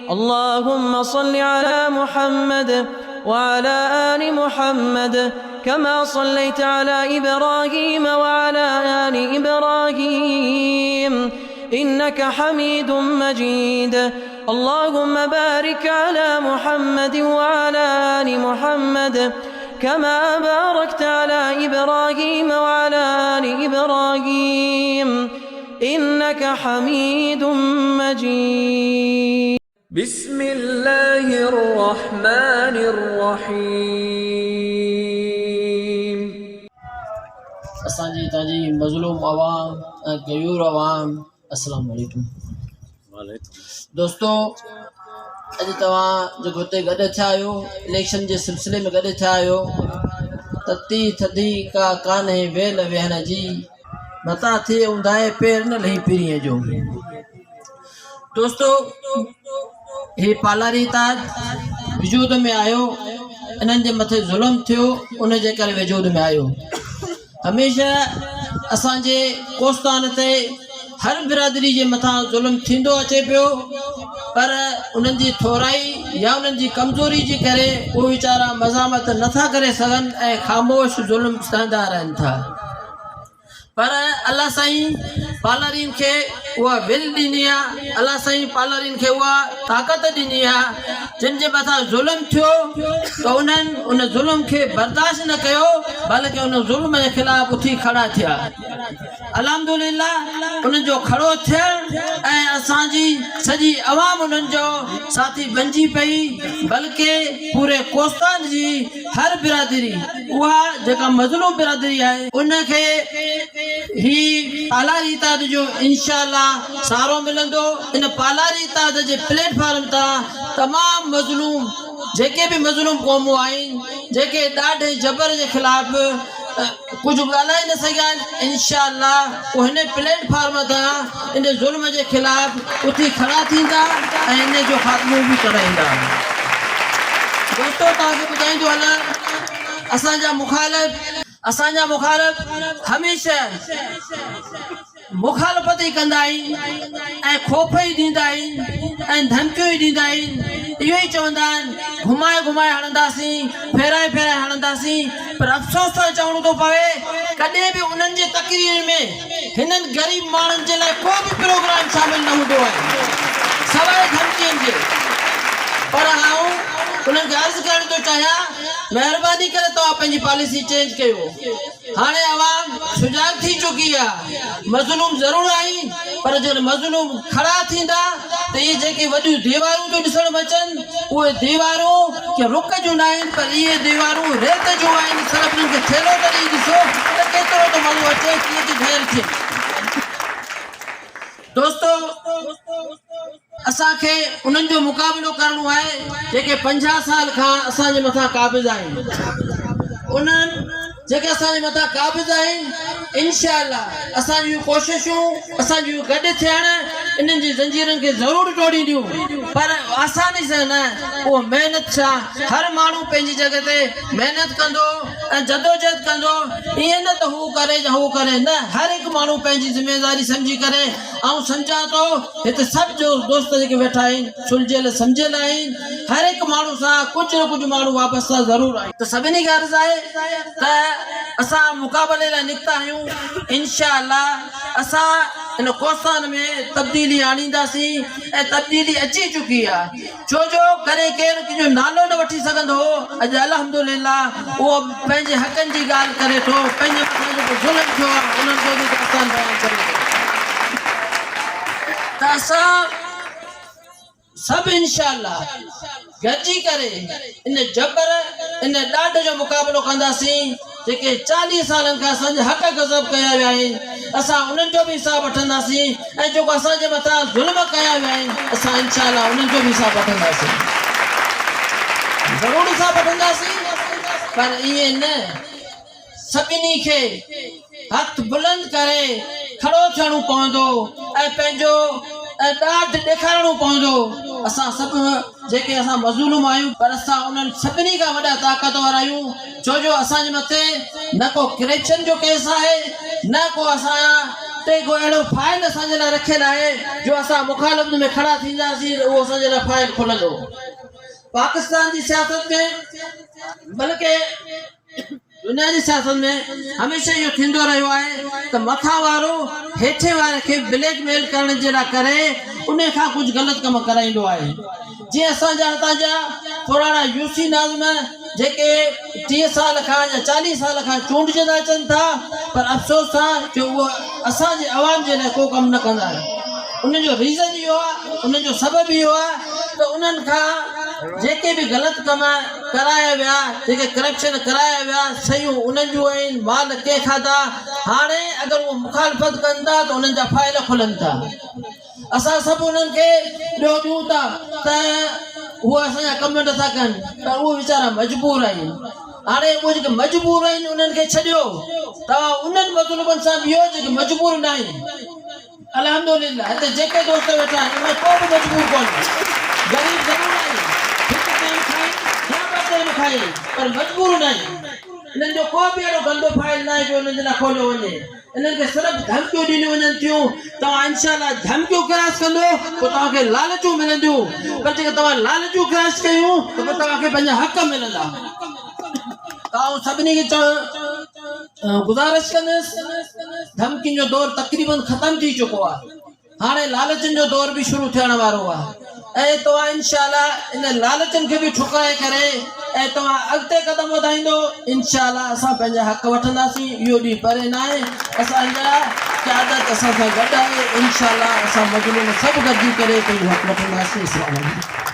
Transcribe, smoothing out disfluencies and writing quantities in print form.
اللهم صل على محمد وعلى آل محمد كما صليت على إبراهيم وعلى آل إبراهيم إنك حميد مجيد. اللهم بارك على محمد وعلى آل محمد كما باركت على إبراهيم وعلى آل إبراهيم إنك حميد مجيد. بسم الله الرحمن الرحيم. असांजी तव्हांजी मज़लूम आवाम ऐं गयूर आवाम अस्सलाम वालेकुम। दोस्तो अॼु तव्हां जेको हिते गॾु थिया आहियो इलेक्शन जे सिलसिले में गॾु थिया आहियो तती थधी का कान्हे वेल वेहण जी मता थिए ऊंधाए पेर न लही पीरीअ जो। दोस्तो हे पालारी ताज वजूद में आयो इन्हनि जे मथे ज़ुल्म थियो उन जे करे वजूद में आयो। हमेशह असांजे कोस्तान ते हर बिरादरी जे मथां ज़ुल्म थींदो अचे पियो पर उन्हनि जी थोराई या उन्हनि जी कमज़ोरी जे करे उहे वीचारा मज़ामत नथा करे सघनि ऐं ख़ामोश ज़ुल्म सहंदा रहनि था। पर अल्लाह साईं पालारीन खे उहा विल ॾिनी आहे, अल्लाह साईं पालारीन खे उहा ताक़त ॾिनी आहे जिन जे मथां ज़ुल्म थियो त उन्हनि उन ज़ुल्म खे बर्दाश्त न कयो बल्कि उन ज़ुल्म जे ख़िलाफ़ उथी खड़ा थिया। अल्हम्दुलिल्लाह उन्हनि जो खड़ो थियण ऐं असांजी सॼी अवाम उन्हनि जो साथी बणिजी पई बल्कि पूरे कोस्तान जी हर बिरादरी उहा जेका मज़लूम बिरादरी आहे उनखे ही पालारी ताज जो इंशाअल्लाह सहारो मिलंदो। इन पालारी ताज जे प्लेटफॉर्म तां तमाम मज़लूम जेके भी मज़लूम क़ौमूं आहिनि जेके ॾाढे जबर जे ख़िलाफ़ कुछ ॻाल्हाए न सघिया आहिनि इंशाअल्लाह उहे हिन प्लेटफॉर्म तां इन ज़ुल्म जे ख़िलाफ़ उथी खड़ा थींदा ऐं इन जो ख़ात्मो बि कराईंदा। दोस्तो तव्हांखे ॿुधाईंदो हलां असांजा मुखालिफ़ हमेशह मुखालफ़त ई कंदा आहिनि ऐं ख़ौफ़ ई ॾींदा आहिनि ऐं धमकियूं ई ॾींदा आहिनि। इहो ई चवंदा आहिनि घुमाए घुमाए हणंदासीं फेराए फेराए हणंदासीं पर अफ़सोस सां चवणो थो पवे कॾहिं बि उन्हनि जे तक़रीर में हिननि ग़रीब माण्हुनि जे लाइ को बि प्रोग्राम शामिल न हूंदो आहे सवाइ धमकियुनि जे। पर आऊं उन्हनि खे अर्ज़ु करणु थो चाहियां महिरबानी करे तव्हां पंहिंजी पॉलिसी चेंज कयो। हाणे अवाम सुजाग थी चुकी आहे। मज़लूम ज़रूरु आहिनि पर जॾहिं मज़लूम खड़ा थींदा त इहे जेके वॾियूं दीवारूं थो ॾिसण में अचनि उहे दीवारूं के रुक जूं न आहिनि पर इहे दीवारूं रेत जूं आहिनि। सिर्फ़ु उन्हनि खे थेलो करे ॾिसो त केतिरो थो मज़ो अचे कीअं थी ठहियल थिए। दोस्तो असांखे उन्हनि जो मुक़ाबिलो करणो आहे जेके 50 साल खां असांजे मथां क़ाबिज़ आहिनि। उन्हनि जेके असांजे मथां क़ाबिज़ आहिनि इंशाअल्लाह असांजियूं कोशिशूं असांजियूं गॾु थियण इन्हनि जी ज़ंजीरनि खे ज़रूरु तोड़ींदियूं पर आसानी सां न उहो महिनत सां हर माण्हू पंहिंजी जॻह ते महिनत कंदो ऐं जदोजहद कंदो। ईअं न त हू करे या हू करे न हर हिकु माण्हू पंहिंजी ज़िमेदारी सम्झी करे ऐं सम्झां थो हिते सभु जो दोस्त जेके वेठा आहिनि सुलझियल सम्झियल आहिनि हर हिकु माण्हू सां कुझु न कुझु माण्हू वापसि सां ज़रूरु आहिनि। त सभिनी खे अर्ज़ु आहे त असां मुक़ाबले लाइ निकिता आहियूं इंशाअल्लाह असां इन कोस्तान में तब्दीली आणींदासीं ऐं तब्दीली अची चुकी आहे छो जो करे केरु कंहिंजो नालो न वठी सघंदो हो अॼु अल्हम्दुलिल्लाह उहो पंहिंजे हक़नि जी ॻाल्हि करे थो पंहिंजे मथां जेको ज़ुल्म थियो आहे उन्हनि खे बि दास्तान बयानु करे थो। त असां सभु इंशाअल्लाह गॾिजी करे इन जबर इन ॾाढ जो मुक़ाबिलो कंदासीं। जेके 40 सालनि खां असांजे हक़ गज़ब कया विया आहिनि असां उन्हनि जो बि हिसाबु वठंदासीं ऐं जेको असांजे मथां ज़ुल्म कया विया आहिनि असां इंशाअल्लाह उन्हनि जो बि हिसाबु वठंदासीं ज़रूरु हिसाबु वठंदासीं। पर ईअं न सभिनी खे हथ बुलंद करे खड़ो थियणो पवंदो ऐं पंहिंजो ॾाढ ॾेखारणो पवंदो। असां सभु जेके असां मज़लूम आहियूं पर असां उन्हनि सभिनी खां वॾा ताक़तवर आहियूं छो जो असांजे मथे न को करप्शन जो केस आहे न को असां ते को अहिड़ो फाइल असांजे लाइ रखियलु आहे जो असां मुखालफ़त में खड़ा थींदासीं उहो असांजे लाइ फाइल खुलंदो पाकिस्तान जी सियासत में बल्कि दुनिया जी सियासत में हमेशह इहो थींदो रहियो आहे त मथां वारो हेठे वारे खे ब्लैकमेल करण जे लाइ करे उन खां कुझु ग़लति कम कराईंदो आहे जीअं असांजा हितां जा पुराणा यूसी नाज़िम जेके 30 साल खां या 40 साल खां चूंडजंदा अचनि था पर अफ़सोस आहे कि उहो असांजे अवाम जे लाइ को कमु न कंदा आहिनि उनजो रीज़न इहो आहे उनजो सबबु इहो आहे त उन्हनि खां जेके बि ग़लति कम कराया विया जेके करप्शन कराया विया शयूं उन्हनि जूं आहिनि माल के खाधा हाणे अगरि उहो मुखालफ़त कनि था त उन्हनि जा फाइल खुलनि था असां सभु उन्हनि खे ॾियो ॾियूं था त उहे असांजा कम नथा कनि पर उहे वीचारा मजबूर आहिनि हाणे उहे जेके मजबूर आहिनि उन्हनि खे छॾियो तव्हां उन्हनि मज़लूमनि सां बीहो जेके मजबूर न आहिनि अल्हम्दुलिल्लाह हिते जेके दोस्त वेठा आहिनि उनमें को बि मजबूर कोन्हे ग़रीब ज़रूरु आहिनि हिकु टाइम खाई या ॿ टाइम खाई पर मजबूर न आहिनि इन्हनि जो को बि अहिड़ो गंदो फाइल न आहे जो उन्हनि जे लाइ खोलियो वञे इन्हनि खे सिर्फ़ु धमकियूं ॾिनियूं वञनि थियूं तव्हां इंशाअल्लाह धमकियूं क्रॉस कंदो पोइ तव्हांखे लालचूं मिलंदियूं पर जेके तव्हां लालचूं क्रॉस कयूं त पोइ तव्हांखे पंहिंजा हक़ मिलंदा तव्हां सभिनी खे गुज़ारिश कंदुसि धमकियुनि जो दौर तक़रीबन ख़तम थी चुको आहे हाणे लालचनि जो दौर बि शुरू थियण वारो आहे ऐं तव्हां इंशाअल्लाह इन लालचनि खे बि ठुकाए करे ऐं तव्हां अॻिते क़दम वधाईंदो इंशाअल्लाह असां पंहिंजा हक़ वठंदासीं इहो ॾींहुं परे न आहे असांजा क़यादत असां सां गॾु आहे इंशाअल्लाह असां मजलूम सभु गॾिजी करे पंहिंजो हक़ वठंदासीं।